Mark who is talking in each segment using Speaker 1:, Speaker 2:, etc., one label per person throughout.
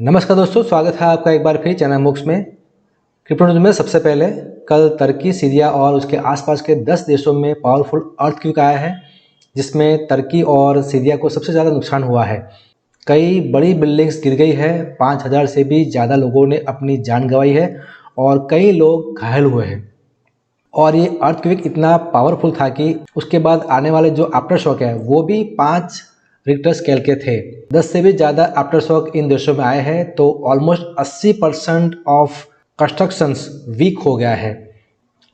Speaker 1: नमस्कार दोस्तों, स्वागत है आपका एक बार फिर चैनल मुक्स में। क्रिप्टो न्यूज़ में सबसे पहले कल तुर्की, सीरिया और उसके आसपास के 10 देशों में पावरफुल अर्थक्वेक आया है, जिसमें तुर्की और सीरिया को सबसे ज़्यादा नुकसान हुआ है। कई बड़ी बिल्डिंग्स गिर गई है, 5000 से भी ज़्यादा लोगों ने अपनी जान गंवाई है और कई लोग घायल हुए हैं। और ये अर्थक्वेक इतना पावरफुल था कि उसके बाद आने वाले जो आफ्टर शॉक है वो भी 5 रिक्टर स्केल के थे। 10 से भी ज़्यादा आफ्टर शॉक इन देशों में आए हैं, तो ऑलमोस्ट 80% ऑफ कंस्ट्रक्शंस वीक हो गया है।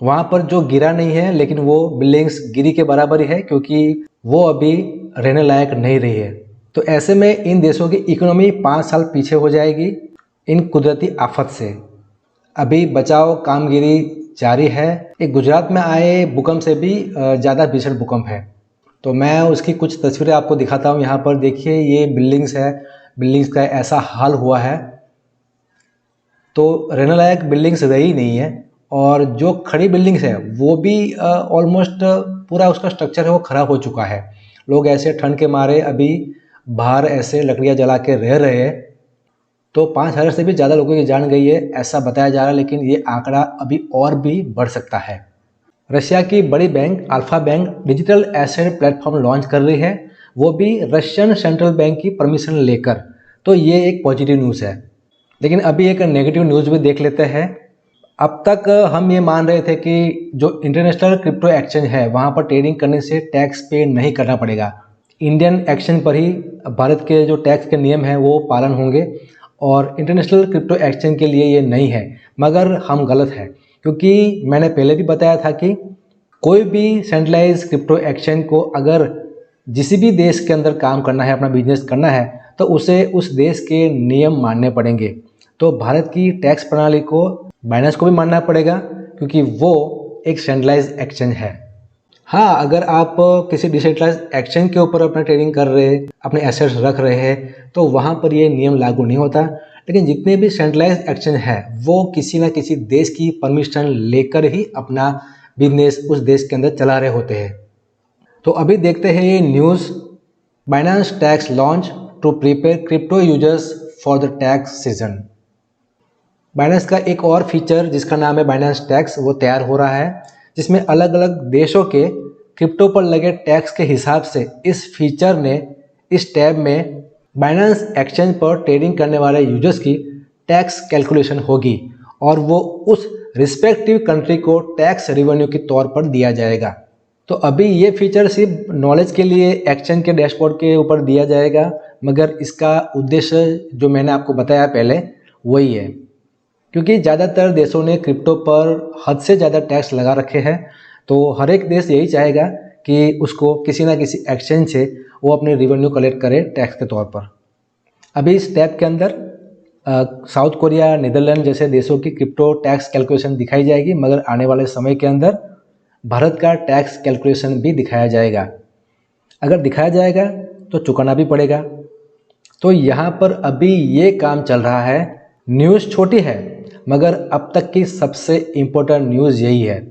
Speaker 1: वहाँ पर जो गिरा नहीं है, लेकिन वो बिल्डिंग्स गिरी के बराबर ही है, क्योंकि वो अभी रहने लायक नहीं रही है। तो ऐसे में इन देशों की इकोनॉमी 5 साल पीछे हो जाएगी इन कुदरती आफत से। अभी बचाव कामगिरी जारी है। एक गुजरात में आए भूकंप से भी ज़्यादा भीषण भूकंप है, तो मैं उसकी कुछ तस्वीरें आपको दिखाता हूँ। यहाँ पर देखिए, ये बिल्डिंग्स है, बिल्डिंग्स का ऐसा हाल हुआ है, तो रहने लायक बिल्डिंग्स रही नहीं है। और जो खड़ी बिल्डिंग्स है वो भी ऑलमोस्ट पूरा उसका स्ट्रक्चर है वो ख़राब हो चुका है। लोग ऐसे ठंड के मारे अभी बाहर ऐसे लकड़ियाँ जला के रह रहे हैं। तो 5000 से भी ज़्यादा लोगों की जान गई है ऐसा बताया जा रहा है, लेकिन ये आंकड़ा अभी और भी बढ़ सकता है। रशिया की बड़ी bank alpha bank digital asset platform launch कर रही है, वो भी रशियन सेंट्रल बैंक की परमिशन लेकर। तो ये एक पॉजिटिव न्यूज़ है। लेकिन अभी एक नेगेटिव न्यूज़ भी देख लेते हैं। अब तक हम ये मान रहे थे कि जो इंटरनेशनल क्रिप्टो एक्सचेंज है वहाँ पर ट्रेडिंग करने से टैक्स पे नहीं करना पड़ेगा। इंडियन एक्सचेंज पर ही भारत के जो टैक्स के नियम हैं वो पालन होंगे, और इंटरनेशनल क्रिप्टो एक्सचेंज के लिए ये नहीं है। मगर हम गलत हैं, क्योंकि मैंने पहले भी बताया था कि कोई भी सेंट्रलाइज क्रिप्टो एक्सचेंज को अगर जिस भी देश के अंदर काम करना है, अपना बिजनेस करना है, तो उसे उस देश के नियम मानने पड़ेंगे। तो भारत की टैक्स प्रणाली को बाइनेंस को भी मानना पड़ेगा, क्योंकि वो एक सेंट्रलाइज एक्सचेंज है। हाँ, अगर आप किसी डिसेंट्रलाइज एक्सचेंज के ऊपर अपना ट्रेडिंग कर रहे हैं, अपने एसेट्स रख रहे हैं, तो वहाँ पर ये नियम लागू नहीं होता। लेकिन जितने भी सेंट्रलाइज एक्सचेंज है वो किसी न किसी देश की परमिशन लेकर ही अपना बिजनेस उस देश के अंदर चला रहे होते हैं। तो अभी देखते हैं ये news. Binance tax launch to prepare crypto users for the tax season. Binance का एक और फीचर जिसका नाम है बाइनेंस टैक्स वो तैयार हो रहा है, जिसमें अलग अलग देशों के क्रिप्टो पर लगे टैक्स के हिसाब से इस फीचर ने इस टैब में बाइनेंस एक्सचेंज पर ट्रेडिंग करने वाले यूजर्स की टैक्स कैलकुलेशन होगी, और वो उस रिस्पेक्टिव कंट्री को टैक्स रेवेन्यू के तौर पर दिया जाएगा। तो अभी ये फीचर सिर्फ नॉलेज के लिए एक्सचेंज के डैशबोर्ड के ऊपर दिया जाएगा, मगर इसका उद्देश्य जो मैंने आपको बताया पहले वही है, क्योंकि ज़्यादातर देशों ने क्रिप्टो पर हद से ज़्यादा टैक्स लगा रखे हैं। तो हर एक देश यही चाहेगा कि उसको किसी ना किसी एक्सचेंज से वो अपने रेवेन्यू कलेक्ट करे टैक्स के तौर पर। अभी इस टैब के अंदर साउथ कोरिया, नीदरलैंड जैसे देशों की क्रिप्टो टैक्स कैलकुलेशन दिखाई जाएगी, मगर आने वाले समय के अंदर भारत का टैक्स कैलकुलेशन भी दिखाया जाएगा। अगर दिखाया जाएगा तो चुकाना भी पड़ेगा। तो यहाँ पर अभी ये काम चल रहा है। न्यूज़ छोटी है, मगर अब तक की सबसे इम्पोर्टेंट न्यूज़ यही है।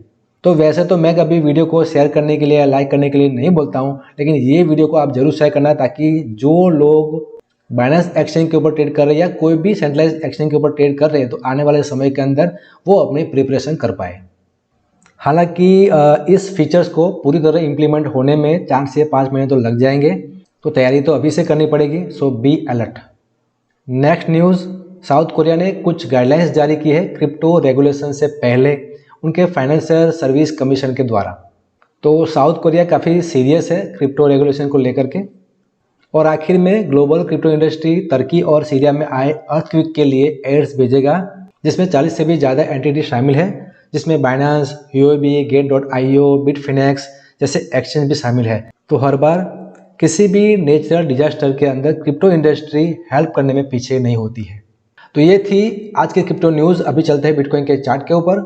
Speaker 1: तो वैसे तो मैं कभी वीडियो को शेयर करने के लिए या लाइक करने के लिए नहीं बोलता हूँ, लेकिन ये वीडियो को आप जरूर शेयर करना, ताकि जो लोग बाइनेंस एक्सचेंज के ऊपर ट्रेड कर रहे हैं या कोई भी सेंट्रलाइज एक्सचेंज के ऊपर ट्रेड कर रहे हैं, तो आने वाले समय के अंदर वो अपनी प्रिपरेशन कर पाए। हालांकि इस फीचर्स को पूरी तरह इम्प्लीमेंट होने में 4 से 5 महीने तो लग जाएंगे, तो तैयारी तो अभी से करनी पड़ेगी। So be alert. Next news, South Korea ने कुछ गाइडलाइंस जारी की है क्रिप्टो रेगुलेशन से पहले उनके फाइनेंशियल सर्विस कमीशन के द्वारा। तो साउथ कोरिया काफ़ी सीरियस है क्रिप्टो रेगुलेशन को लेकर के। और आखिर में ग्लोबल क्रिप्टो इंडस्ट्री तुर्की और सीरिया में आए अर्थक्वेक के लिए एड्स भेजेगा, जिसमें 40 से भी ज़्यादा एंटिटी शामिल है, जिसमें बाइनेंस, यूओबी, गेट.io, बिटफिनेक्स जैसे एक्सचेंज भी शामिल है। तो हर बार किसी भी नेचुरल डिजास्टर के अंदर क्रिप्टो इंडस्ट्री हेल्प करने में पीछे नहीं होती है। तो ये थी आज की क्रिप्टो न्यूज़। अभी चलते हैं बिटकॉइन के चार्ट के ऊपर।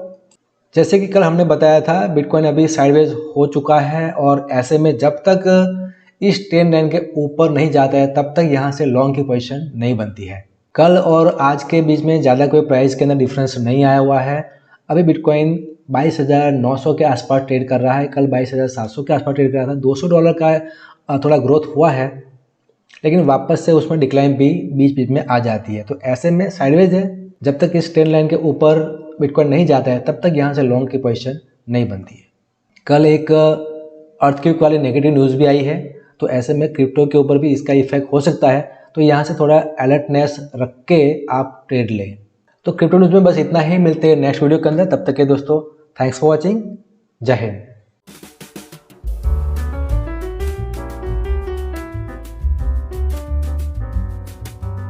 Speaker 1: जैसे कि कल हमने बताया था, बिटकॉइन अभी साइडवेज हो चुका है, और ऐसे में जब तक इस ट्रेंड लाइन के ऊपर नहीं जाता है तब तक यहाँ से लॉन्ग की पोजीशन नहीं बनती है। कल और आज के बीच में ज़्यादा कोई प्राइस के अंदर डिफरेंस नहीं आया हुआ है। अभी बिटकॉइन 22,900 के आसपास ट्रेड कर रहा है। कल 22,700 के आसपास ट्रेड कर रहा था। $200 का थोड़ा ग्रोथ हुआ है। लेकिन वापस से उसमें डिक्लाइन भी बीच बीच में आ जाती है। तो ऐसे में साइडवेज है, जब तक इस ट्रेंड लाइन के ऊपर बिटकॉइन नहीं जाता है तब तक यहाँ से लॉन्ग की पोजीशन नहीं बनती है। कल एक अर्थक्वेक वाली नेगेटिव न्यूज़ भी आई है, तो ऐसे में क्रिप्टो के ऊपर भी इसका इफेक्ट हो सकता है, तो यहाँ से थोड़ा अलर्टनेस रख के आप ट्रेड लें। तो क्रिप्टो न्यूज़ में बस इतना ही, मिलते हैं नेक्स्ट वीडियो के अंदर। तब तक के दोस्तों, थैंक्स फॉर वॉचिंग। जय हिंद।